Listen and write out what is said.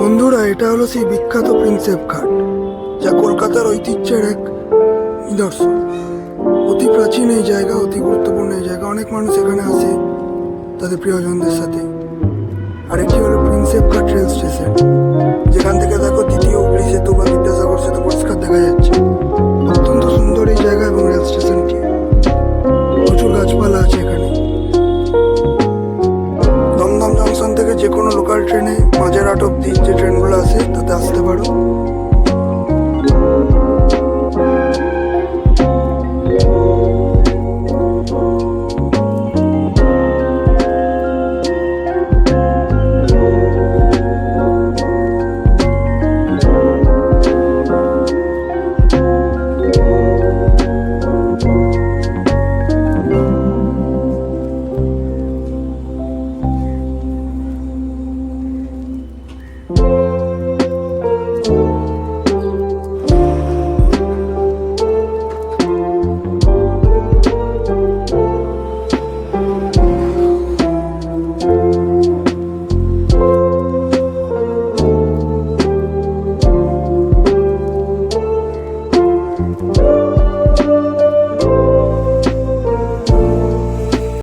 বন্ধুরা, এটা হলো সেই বিখ্যাত প্রিন্সেপ ঘাট, যা কলকাতার ঐতিহ্যের এক নিদর্শন। অতি প্রাচীন এই জায়গা, অতি গুরুত্বপূর্ণ এই জায়গা। অনেক মানুষ এখানে আসে তাদের প্রিয়জনদের সাথে। আরেকটি হলো প্রিন্সেপ ঘাট রেল স্টেশন, যেখান থেকে দেখো দ্বিতীয় হুগলি সেতু বা বিদ্যাসাগর সেতু পরিষ্কার দেখা যাচ্ছে। অত্যন্ত সুন্দর এই জায়গা এবং রেল স্টেশনটি। প্রচুর গাছপালা আছে এখানে। দমদম জংশন থেকে যে কোনো লোকাল ট্রেনে মাঝেরহাট অব্দি যে ট্রেনগুলো আসে তাতে আসতে পারো।